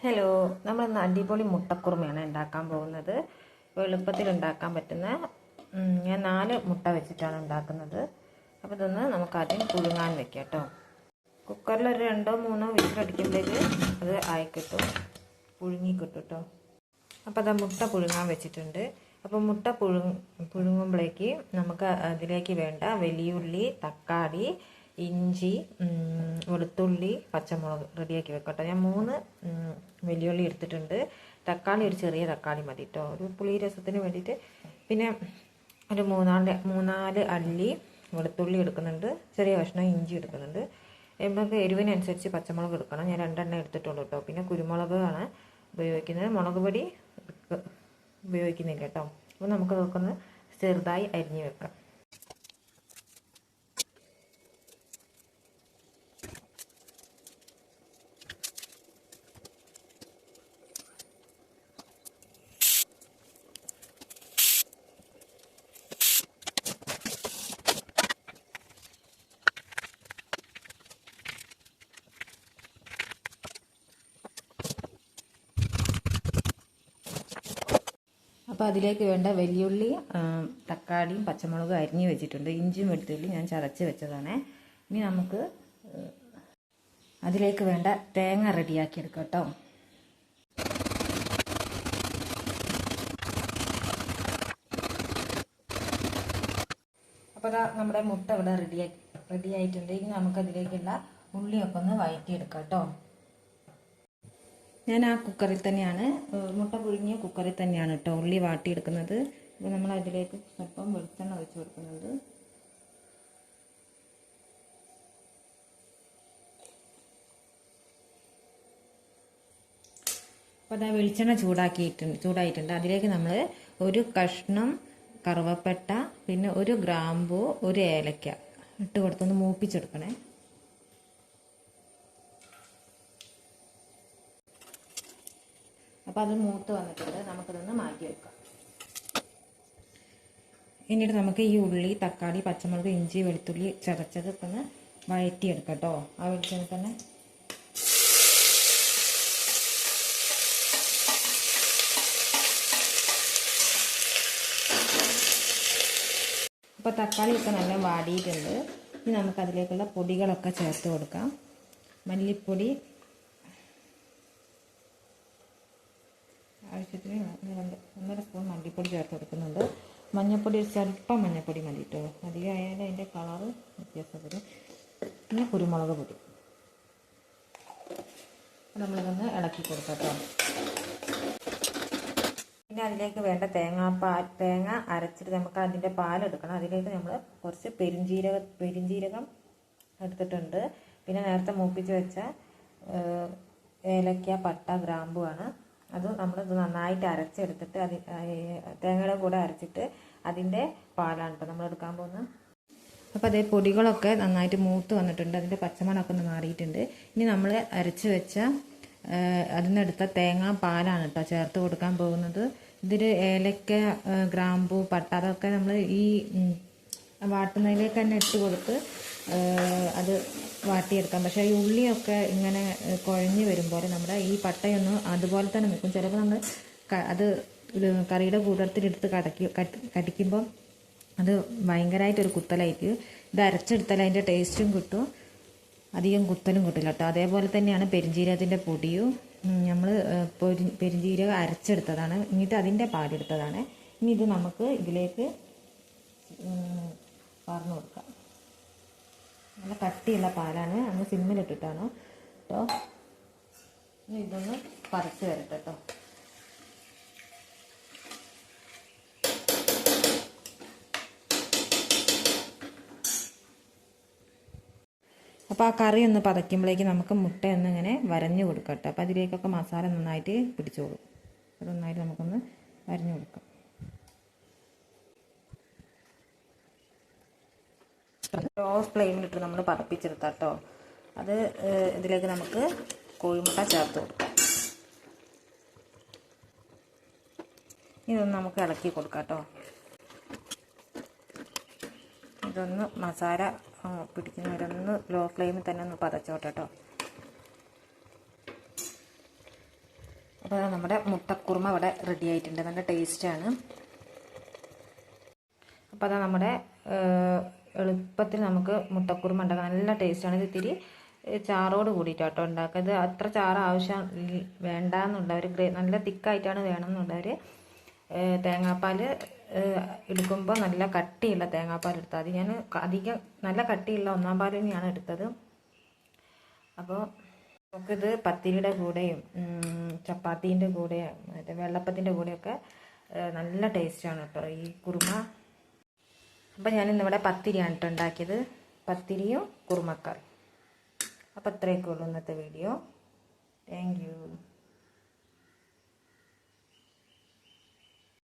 Hello, നമ്മൾ അടിപൊളി മുട്ടക്കുറുമയാണ് ഉണ്ടാക്കാൻ പോകുന്നത്. എളുപ്പത്തിൽ ഉണ്ടാക്കാൻ പറ്റുന്ന ഞാൻ 4 മുട്ട വെച്ചിട്ടാണ് ഉണ്ടാക്കുന്നത്. അപ്പോൾ ഇതൊന്ന് നമുക്കാദ്യം പുഴുങ്ങാൻ വെക്കാം കേട്ടോ. കുക്കറിൽ ഒരു 2-3 വിസിലടിക്കുമ്പോഴേക്ക് അത് ആയി കിട്ടും, പുഴുങ്ങി കിട്ടും കേട്ടോ. അപ്പോൾ അത് മുട്ട പുഴുങ്ങാൻ വെച്ചിട്ടുണ്ട്. അപ്പോൾ മുട്ട പുഴുങ്ങുമ്പോഴേക്ക് നമുക്ക് അതിലേക്ക് വേണ്ട വലിയുള്ളി, തക്കാളി, ഇഞ്ചി, വെളുത്തുള്ളി, പച്ചമുളക് റെഡിയാക്കി വെക്കട്ടെ. ഞാൻ 3 വലിയുള്ളി എടുത്തിട്ടുണ്ട്. തക്കാളി ഒരു ചെറിയ തക്കാളി മതി കേട്ടോ, ഒരു പുളി രസത്തിന് വേണ്ടിയിട്ട്. പിന്നെ ഒരു 3-4 അല്ലി വെളുത്തുള്ളി എടുക്കുന്നുണ്ട്, ചെറിയ കഷ്ണം ഇഞ്ചി എടുക്കുന്നുണ്ട്. നമുക്ക് എരിവിനനുസരിച്ച് പച്ചമുളക് എടുക്കണം. ഞാൻ 2 എണ്ണം എടുത്തിട്ടുള്ളൂ കേട്ടോ. പിന്നെ കുരുമുളകാണ് ഉപയോഗിക്കുന്നത്, മുളക് പൊടി ഉപയോഗിക്കുന്നില്ല കേട്ടോ. അപ്പോൾ നമുക്ക് നോക്കൊന്ന് ചെറുതായി അരിഞ്ഞ് വെക്കാം. അപ്പോൾ അതിലേക്ക് വേണ്ട വലിയുള്ളി, തക്കാളിയും പച്ചമുളകും അരിഞ്ഞ് വെച്ചിട്ടുണ്ട്. ഇഞ്ചിയും വെളുത്തുള്ളി ഞാൻ ചതച്ച് വെച്ചതാണ്. ഇനി നമുക്ക് അതിലേക്ക് വേണ്ട തേങ്ങ റെഡിയാക്കി എടുക്കാം കേട്ടോ. അപ്പോൾ നമ്മുടെ മുട്ട ഇവിടെ റെഡി ആയിട്ടുണ്ട്. ഇനി നമുക്കതിലേക്കുള്ള ഉള്ളിയൊക്കെ ഒന്ന് വഴറ്റിയെടുക്കാം കേട്ടോ. ഞാൻ ആ കുക്കറിൽ തന്നെയാണ്, മുട്ട പുഴുങ്ങിയ കുക്കറിൽ തന്നെയാണ് കേട്ടോ ഉള്ളി വാട്ടിയെടുക്കുന്നത്. അപ്പോൾ നമ്മൾ അതിലേക്ക് സ്വല്പം വെളിച്ചെണ്ണ ഒഴിച്ച് കൊടുക്കുന്നുണ്ട്. അപ്പോൾ അതാ വെളിച്ചെണ്ണ ചൂടായിട്ടുണ്ട്. അതിലേക്ക് നമ്മൾ ഒരു കഷ്ണം കറുവപ്പട്ട, പിന്നെ ഒരു ഗ്രാമ്പൂ, ഒരു ഏലക്ക ഇട്ട് കൊടുത്തൊന്ന് മൂപ്പിച്ചെടുക്കണേ. അപ്പോൾ അത് മൂത്ത് വന്നിട്ടുണ്ട്, നമുക്കിതൊന്ന് മാറ്റി വെക്കാം. എന്നിട്ട് നമുക്ക് ഈ ഉള്ളി, തക്കാളി, പച്ചമുളക്, ഇഞ്ചി, വെളുത്തുള്ളി ചതച്ചതൊക്കെ ഒന്ന് വഴറ്റിയെടുക്കാം കേട്ടോ. ആ വെളിച്ചെണ്ണ തന്നെ അപ്പോൾ തക്കാളിയൊക്കെ നല്ല വാടിയിട്ടുണ്ട്. ഇനി നമുക്കതിലേക്കുള്ള പൊടികളൊക്കെ ചേർത്ത് കൊടുക്കാം. മല്ലിപ്പൊടി ആവശ്യത്തിന് 1.5 സ്പൂൺ മല്ലിപ്പൊടി ചേർത്ത് കൊടുക്കുന്നുണ്ട്. മഞ്ഞൾപ്പൊടി സ്വല്പം മഞ്ഞൾപ്പൊടി മതി കേട്ടോ, അധികമായാലും അതിൻ്റെ കളറ് വ്യത്യാസം വരും. പിന്നെ കുരുമുളക് പൊടി നമ്മളിതൊന്ന് ഇളക്കി കൊടുക്കാം കേട്ടോ. പിന്നെ അതിലേക്ക് വേണ്ട തേങ്ങ അരച്ചിട്ട് നമുക്ക് അതിൻ്റെ പാലെടുക്കണം. അതിലേക്ക് നമ്മൾ കുറച്ച് പെരിഞ്ജീരകം എടുത്തിട്ടുണ്ട്. പിന്നെ നേരത്തെ മൂപ്പിച്ച് വെച്ച ഏലക്ക, പട്ട, ഗ്രാമ്പു ആണ്. അത് നമ്മളിത് നന്നായിട്ട് അരച്ചെടുത്തിട്ട് തേങ്ങയുടെ കൂടെ അരച്ചിട്ട് അതിൻ്റെ പാലാണ് കേട്ടോ നമ്മൾ എടുക്കാൻ പോകുന്നത്. അപ്പോൾ അതേ പൊടികളൊക്കെ നന്നായിട്ട് മൂത്ത് വന്നിട്ടുണ്ട്, അതിൻ്റെ പച്ചമണമൊക്കെ ഒന്ന് മാറിയിട്ടുണ്ട്. ഇനി നമ്മൾ അരച്ച് വെച്ച അതിനെടുത്ത തേങ്ങാ പാലാണ് കേട്ടോ ചേർത്ത് കൊടുക്കാൻ പോകുന്നത്. ഇതിൽ ഏലക്ക, ഗ്രാമ്പൂ, പട്ട അതൊക്കെ നമ്മൾ ഈ വാട്ടുന്നതിലേക്ക് തന്നെ ഇട്ട് കൊടുത്ത് അത് വാട്ടിയെടുക്കാം. പക്ഷേ ഈ ഉള്ളിയൊക്കെ ഇങ്ങനെ കുഴഞ്ഞ് വരുമ്പോൾ നമ്മുടെ ഈ പട്ടയൊന്നും അതുപോലെ തന്നെ നിൽക്കും. ചിലപ്പോൾ നമ്മൾ അത് കറിയുടെ കൂട്ടത്തിലെടുത്ത് കടിക്കുമ്പോൾ അത് ഭയങ്കരമായിട്ടൊരു കുത്തലായിട്ട്. ഇത് അരച്ചെടുത്താൽ അതിൻ്റെ ടേസ്റ്റും കിട്ടും, അധികം കുത്തലും കിട്ടില്ല കേട്ടോ. അതേപോലെ തന്നെയാണ് പെരിഞ്ജീരകത്തിൻ്റെ പൊടിയും. നമ്മൾ പെരിഞ്ജീരകം അരച്ചെടുത്തതാണ്, എന്നിട്ട് അതിൻ്റെ പാലെടുത്തതാണ്. ഇനി ഇത് നമുക്ക് ഇതിലേക്ക് പറഞ്ഞു കൊടുക്കാം. നല്ല കട്ടിയുള്ള പാലാണ്, നമ്മൾ സിമ്മിലിട്ടിട്ടാണ് കേട്ടോ. ഇനി ഇതൊന്ന് പറിച്ച് വരട്ടെ കേട്ടോ. അപ്പോൾ ആ കറി ഒന്ന് പതയ്ക്കുമ്പോഴേക്ക് നമുക്ക് മുട്ടയൊന്ന് ഇങ്ങനെ വരഞ്ഞു കൊടുക്കാം കേട്ടോ. അപ്പോൾ അതിലേക്കൊക്കെ മസാല നന്നായിട്ട് പിടിച്ചോളും. അത് നന്നായിട്ട് നമുക്കൊന്ന് വരഞ്ഞു കൊടുക്കാം. ലോ ഫ്ലെയിമിലിട്ട് നമ്മൾ പതപ്പിച്ചെടുത്താൽ കേട്ടോ. അത് ഇതിലേക്ക് നമുക്ക് കോഴിമുട്ട ചേർത്ത് കൊടുക്കാം. ഇതൊന്ന് നമുക്ക് ഇളക്കി കൊടുക്കാം കേട്ടോ. ഇതൊന്ന് മസാല പിടിക്കുന്നവരൊന്ന് ലോ ഫ്ലെയിമിൽ തന്നെ ഒന്ന് പതച്ചോട്ടെ കേട്ടോ. അപ്പോൾ നമ്മുടെ മുട്ടക്കുറുമ ഇവിടെ റെഡി ആയിട്ടുണ്ട്. നല്ല ടേസ്റ്റാണ്. അപ്പോൾ അതാ നമ്മുടെ എളുപ്പത്തിൽ നമുക്ക് മുട്ടക്കുറുമ ഉണ്ടാക്കാം. നല്ല ടേസ്റ്റാണ്. ഇത് ഇത്തിരി ചാറോട് കൂടിയിട്ടാട്ടോ ഉണ്ടാക്കുക. ഇത് അത്ര ചാറ് ആവശ്യം വേണ്ടാന്നുള്ളവർ നല്ല തിക്കായിട്ടാണ് വേണമെന്നുള്ളവർ തേങ്ങാപ്പാൽ എടുക്കുമ്പോൾ നല്ല കട്ടിയുള്ള തേങ്ങാപ്പാൽ എടുത്താൽ മതി. ഞാൻ അധികം നല്ല കട്ടിയുള്ള ഒന്നാം പാൽ തന്നെയാണ് എടുത്തത്. അപ്പോൾ നമുക്കിത് പത്തിരിയുടെ കൂടെയും ചപ്പാത്തീൻ്റെ കൂടെയും മറ്റേ വെള്ളപ്പത്തിൻ്റെ കൂടെയൊക്കെ നല്ല ടേസ്റ്റാണ് കേട്ടോ ഈ കുറുമ. അപ്പോൾ ഞാനിന്നിവിടെ പത്തിരിയാണ് കേട്ടോ ഉണ്ടാക്കിയത്. പത്തിരിയും കുറുമക്കറി. അപ്പോൾ ഇത്രയൊക്കെ ഉള്ളൂ ഇന്നത്തെ വീഡിയോ. Thank you.